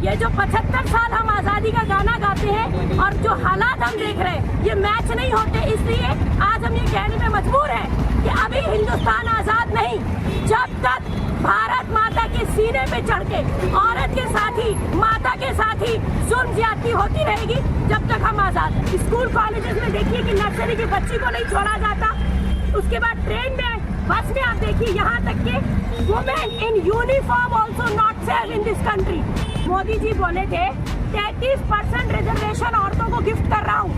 ये जो 75 साल हम आज़ादी का गाना गाते हैं और जो हालात हम देख रहे हैं ये मैच नहीं होते, इसलिए आज हम ये कहने में मजबूर हैं कि अभी हिंदुस्तान आज़ाद नहीं जब तक भारत माता के सीने पे चढ़ के औरत के साथ ही माता के साथ ही जुल्म ज्यादती होती रहेगी, जब तक हम आज़ाद। स्कूल कॉलेजेस में देखिए कि नर्सरी की बच्ची को नहीं छोड़ा जाता, उसके बाद ट्रेन में बस में आप देखिए यहाँ तक के women in uniform also not safe in this country. Modi ji बोले थे 33% रिजर्वेशन औरतों को गिफ्ट कर रहा हूँ,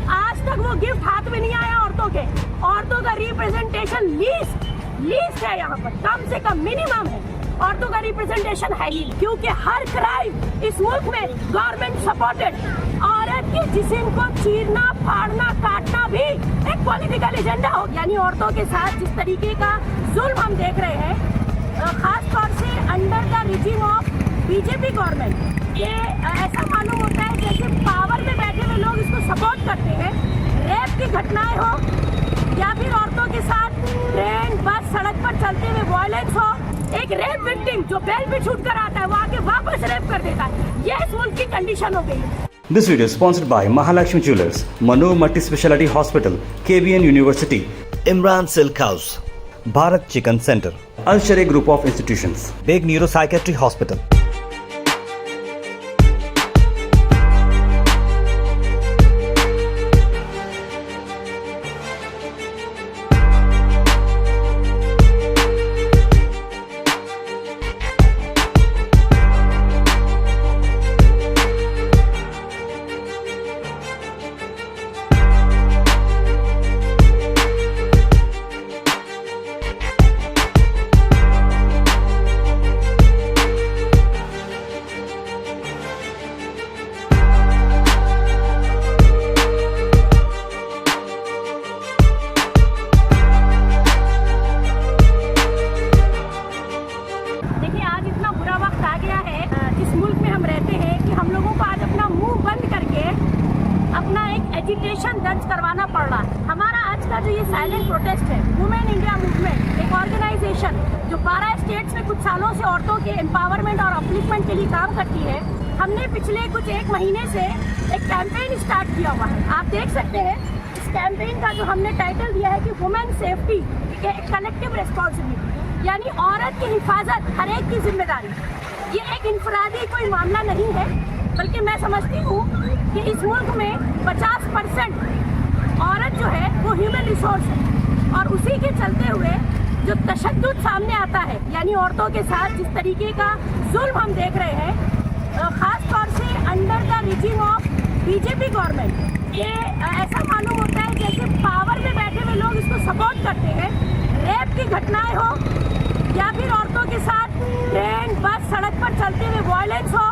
आज तक वो गिफ्ट हाथ में नहीं आया औरतों के। औरतों का रिप्रेजेंटेशन लीस्ट है, यहाँ पर कम से कम मिनिमम है, औरतों का रिप्रेजेंटेशन है ही, क्योंकि हर क्राइम इस मुल्क में गवर्नमेंट सपोर्टेड। औरत के जिस्म को चीरना फाड़ना काटना भी एक पॉलिटिकल एजेंडा हो, यानी औरतों के साथ जिस तरीके का जुल्म हम देख रहे हैं, खास तौर से under the regime of BJP government, ये ऐसा मालूम होता है जैसे पावर में बैठे हुए लोग इसको सपोर्ट करते हैं। रेप की घटनाएं हो या फिर औरतों के साथ ट्रेन बस सड़क पर चलते हुए वायलेंस हो, एक रेप विक्टिम जो बेल पे छूट कर आता है वो आके वापस रेप कर देता है, ये इस मुल्क की कंडीशन हो गई है। This video is sponsored by Mahalakshmi Jewelers, Mano Multi Speciality Hospital, KBN University, Imran Silk House, Bharat Chicken Center, Al Sharia Group of Institutions, Big Neuropsychiatry Hospital. Agitation दर्ज करवाना पड़ रहा है। हमारा आज का जो ये साइलेंट प्रोटेस्ट है, वुमेन इंडिया मूवमेंट एक ऑर्गेनाइजेशन जो 12 स्टेट्स में कुछ सालों से औरतों के एम्पावरमेंट और अपलिफ्टमेंट के लिए काम करती है, हमने पिछले कुछ एक महीने से एक कैंपेन स्टार्ट किया हुआ है। आप देख सकते हैं इस कैंपेन का जो हमने टाइटल दिया है कि वुमेन सेफ्टी कलेक्टिव रिस्पॉन्सिबिलिटी, यानी औरत की हिफाजत हर एक की जिम्मेदारी। ये एक इनफरादी कोई मामला नहीं है, बल्कि मैं समझती हूँ कि इस मुल्क में 50% औरत जो है वो ह्यूमन रिसोर्स है, और उसी के चलते हुए जो तशद्दुद सामने आता है, यानी औरतों के साथ जिस तरीके का जुल्म हम देख रहे हैं, ख़ास तौर से under the regime of BJP government, ये ऐसा मालूम होता है जैसे पावर में बैठे हुए लोग इसको सपोर्ट करते हैं। रेप की घटनाएं हो या फिर औरतों के साथ ट्रेन बस सड़क पर चलते हुए वायलेंस हो,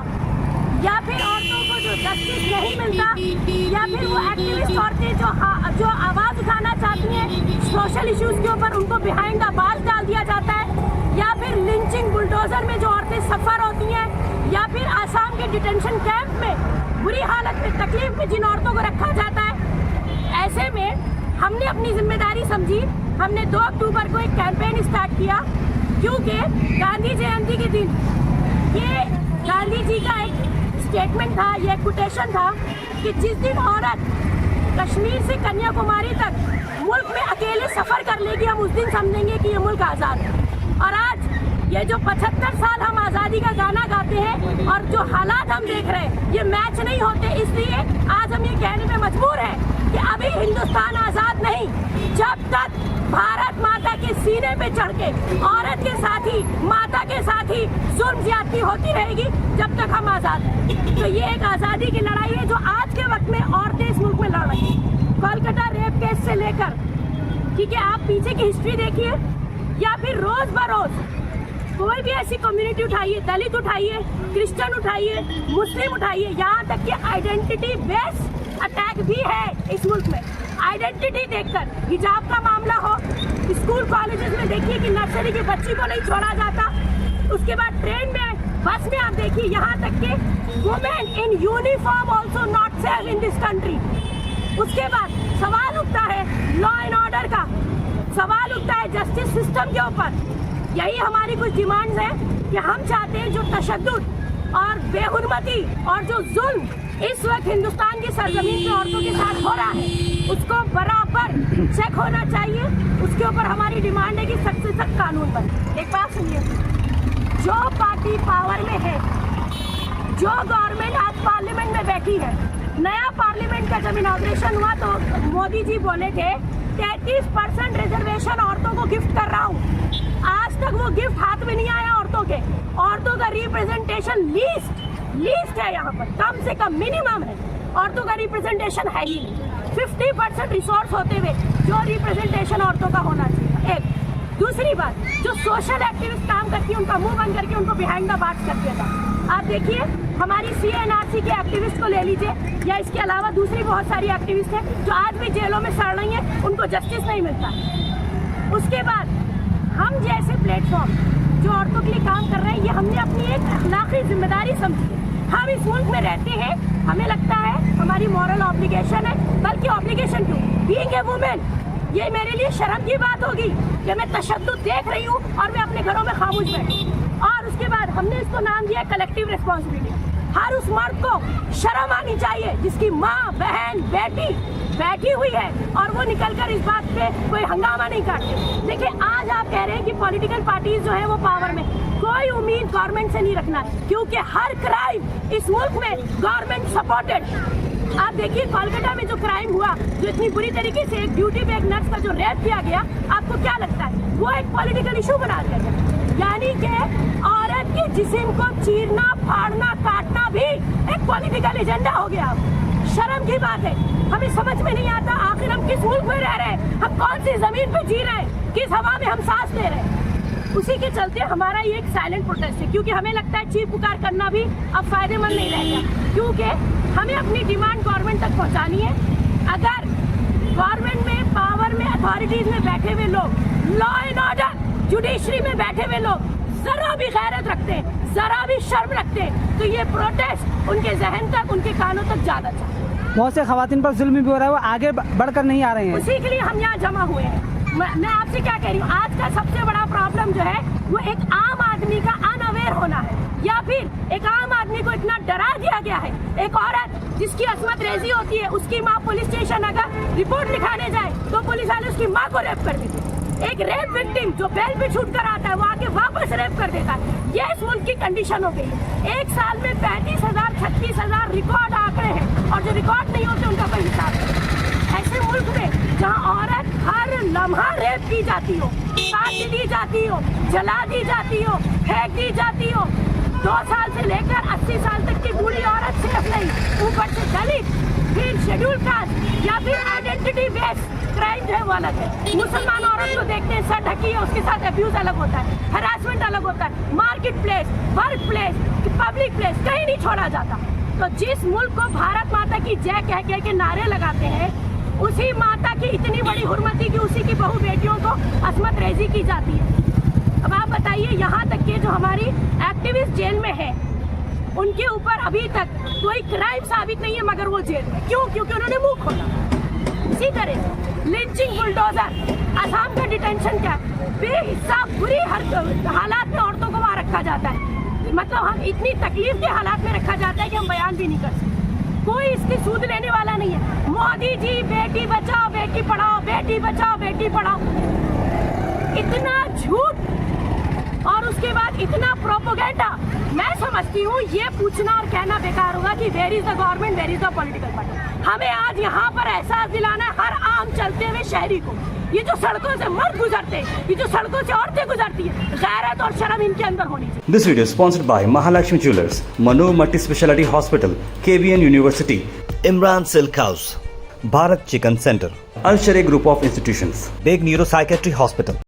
या फिर औरतों को जो जस्टिस नहीं मिलता, या फिर वो एक्टिविस्ट औरतें जो आवाज़ उठाना चाहती हैं सोशल इश्यूज़ के ऊपर, उनको बिहाइंड द बार्स डाल दिया जाता है, या फिर लिंचिंग बुलडोजर में जो औरतें सफ़र होती हैं, या फिर आसाम के डिटेंशन कैंप में बुरी हालत में तकलीफ में जिन औरतों को रखा जाता है। ऐसे में हमने अपनी जिम्मेदारी समझी, हमने 2 अक्टूबर को एक कैंपेन स्टार्ट किया, क्योंकि गांधी जयंती के दिन ये गांधी जी का एक स्टेटमेंट था, ये कोटेशन था कि जिस दिन औरत कश्मीर से कन्याकुमारी तक मुल्क में अकेले सफ़र कर लेगी, हम उस दिन समझेंगे कि ये मुल्क आज़ाद है। और आज ये जो 75 साल हम आज़ादी का गाना गाते हैं और जो हालात हम देख रहे हैं ये मैच नहीं होते, इसलिए आज हम ये कहने में मजबूर हैं कि अभी हिंदुस्तान आज़ाद नहीं जब तक भारत माता के सीने पे चढ़ के औरत के साथ ही माता के साथ ही जुल्म ज्यादती होती रहेगी, जब तक हम आज़ाद हैं। तो ये एक आज़ादी की लड़ाई है जो आज के वक्त में औरतें इस मुल्क में लड़ रही हैं। कोलकाता रेप केस से लेकर, ठीक है, आप पीछे की हिस्ट्री देखिए, या फिर रोज बरोज कोई भी ऐसी कम्युनिटी उठाइए, दलित उठाइए, क्रिश्चियन उठाइए, मुस्लिम उठाइए, यहाँ तक कि आइडेंटिटी बेस्ड अटैक भी है इस मुल्क में। आइडेंटिटी देखकर हिजाब का मामला हो, स्कूल कॉलेजेस में देखिए कि नर्सरी की बच्ची को नहीं छोड़ा जाता, उसके बाद ट्रेन में बस में आप देखिए यहाँ तक कि women in uniform also not safe in this country. उसके बाद सवाल उठता है लॉ एंड ऑर्डर का, सवाल उठता है जस्टिस सिस्टम के ऊपर। यही हमारी कुछ डिमांड्स हैं कि हम चाहते हैं जो तशद्दुद और बेहुरमती और जो जुल्म इस वक्त हिंदुस्तान की सरजमीन पे औरतों के साथ हो रहा है, उसको बराबर चेक होना चाहिए। उसके ऊपर हमारी डिमांड है कि सख्त से सख्त कानून बने। एक बात सुनिए, जो पार्टी पावर में है, जो गवर्नमेंट आज पार्लियामेंट में बैठी है, नया पार्लियामेंट का जब इनॉग्रेशन हुआ तो मोदी जी बोले थे 33% रिजर्वेशन औरतों को गिफ्ट कर रहा हूँ। आज तक वो गिफ्ट हाथ में नहीं आया औरतों के। औरतों का रिप्रेजेंटेशन लीस्ट है, यहाँ पर कम से कम मिनिमम है, औरतों का रिप्रेजेंटेशन है ही नहीं। 50% रिसोर्स होते हुए जो रिप्रेजेंटेशन औरतों का होना चाहिए। एक दूसरी बात, जो सोशल एक्टिविस्ट काम करती है उनका मुंह बंद करके उनको बिहाइंड द बार्स कर दिया था। आप देखिए हमारी CNRC के एक्टिविस्ट को ले लीजिए, या इसके अलावा दूसरी बहुत सारी एक्टिविस्ट हैं जो आज भी जेलों में सड़ रही हैं, उनको जस्टिस नहीं मिलता। उसके बाद हम जैसे प्लेटफॉर्म जो औरतों के लिए काम कर रहे हैं, ये हमने अपनी एक अखलाकी जिम्मेदारी समझी है। हम इस मुल्क में रहते हैं, हमें लगता है हमारी मॉरल ऑब्लिगेशन है, बल्कि ऑब्लिगेशन क्यों, बीइंग ए वुमेन, ये मेरे लिए शर्म की बात होगी कि मैं तशद्दुद देख रही हूँ और मैं अपने घरों में खामोश बैठी। और उसके बाद हमने इसको नाम दिया कलेक्टिव रिस्पॉन्सिबिलिटी। हर उस मर्द को शर्म आनी चाहिए जिसकी माँ, बहन, बेटी बैठी हुई है और वो निकलकर इस बात पे कोई हंगामा नहीं करते। देखिए आज आप कह रहे हैं कि पॉलिटिकल पार्टीज जो है वो पावर में, कोई उम्मीद गवर्नमेंट से नहीं रखना, क्योंकि हर क्राइम इस मुल्क में गवर्नमेंट सपोर्टेड। आप देखिए कोलकाता में जो क्राइम हुआ, जो इतनी बुरी तरीके से एक ड्यूटी पे एक नर्स का जो रेप किया गया, आपको क्या लगता है वो एक पॉलिटिकल इशू बना दिया गया? यानी कि औरत के जिस्म को चीरना, फाड़ना, काटना भी एक पॉलिटिकल एजेंडा हो गया। शर्म की बात है, हमें समझ में नहीं आता आखिर हम किस मुल्क में रह रहे हैं, हम कौन सी जमीन पे जी रहे हैं, किस हवा में हम सांस ले रहे हैं। उसी के चलते हमारा ये एक साइलेंट प्रोटेस्ट है, क्योंकि हमें लगता है चीख पुकार करना भी अब फायदेमंद नहीं रहेगा, क्योंकि हमें अपनी डिमांड गवर्नमेंट तक पहुंचानी है। अगर गवर्नमेंट में, पावर में, अथॉरिटीज में बैठे हुए लोग, लॉ एंड ऑर्डर, जुडिशरी में बैठे हुए लोग जरा भी गैरत रखते हैं, जरा भी शर्म रखते हैं, तो ये प्रोटेस्ट उनके जहन तक, उनके कानों तक ज्यादा चाहिए। बहुत से खवातीन पर जुल्म भी हो रहा है, वो आगे बढ़कर नहीं आ रहे हैं। उसी के लिए हम यहाँ जमा हुए हैं। मैं आपसे क्या कह रही हूँ, आज का सबसे बड़ा प्रॉब्लम जो है वो एक आम आदमी का अनअवेयर होना है, या फिर एक आम आदमी को इतना डरा दिया गया है। एक औरत जिसकी अस्मत रेजी होती है, उसकी माँ पुलिस स्टेशन अगर रिपोर्ट लिखाने जाए तो पुलिस वाले उसकी माँ को रेप कर देते हैं। एक रेप विक्टिम जो बेल पे छूट कर आता है वो आके वापस रेप कर देता है। ये इस मुल्क की कंडीशन हो गई है। एक साल में 35,000 36,000 रिकॉर्ड आंकड़े हैं, और जो रिकॉर्ड नहीं होते उनका कोई हिसाब नहीं। ऐसे मुल्क में जहाँ औरत हर लम्हा रेप की जाती हो, काट दी जाती हो, जला दी जाती हो, फेंक दी जाती हो, 2 साल से लेकर 80 साल तक की बूढ़ी औरत सिर्फ नहीं, ऊपर से दलित, फिर शेड्यूल कास्ट या फिर आइडेंटिटी बेस्ड क्राइम जो है वो अलग है। मुसलमान औरत को देखते हैं सर ढकी है, उसके साथ अब्यूज अलग होता है, हरासमेंट अलग होता है, market place, work place, public place कहीं नहीं छोड़ा जाता। तो जिस मुल्क को भारत माता की जय कह के नारे लगाते हैं, उसी माता की इतनी बड़ी हुर्मती की उसी की बहू बेटियों को अस्मत रेजी की जाती है। अब आप बताइए, यहाँ तक कि जो हमारी एक्टिविस्ट जेल में है उनके ऊपर अभी तक कोई क्राइम साबित नहीं है, मगर वो जेल में क्यों? क्योंकि उन्होंने मुंह खोला। इसी तरह लिंचिंग, बुलडोजर, असम का डिटेंशन क्या, बेहिसाब बुरी हालात में औरतों को वहाँ रखा जाता है। मतलब हम इतनी तकलीफ के हालात में रखा जाता है कि हम बयान भी नहीं कर सकते। कोई इसकी सूद लेने वाला नहीं है। मोदी जी बेटी बचाओ बेटी पढ़ाओ, बेटी बचाओ बेटी पढ़ाओ, इतना झूठ और उसके बाद इतना प्रोपोगेंडा। मैं समझती हूँ ये पूछना और कहना बेकार होगा कि where is the government, where is the political party. हमें आज यहाँ पर एहसास दिलाना है हर आम चलते हुए शहरी को, ये जो सड़कों से मर्द गुजरते हैं, ये जो सड़कों से औरतें गुजरती है, गैरत और शर्म इनके अंदर होनी चाहिए। This video is sponsored by Mahalakshmi Jewelers, Manu Multi Speciality Hospital, KBN University, Imran Silk House, Bharat Chicken Center, Al Sharia Group of Institutions, Big Neuropsychiatry Hospital.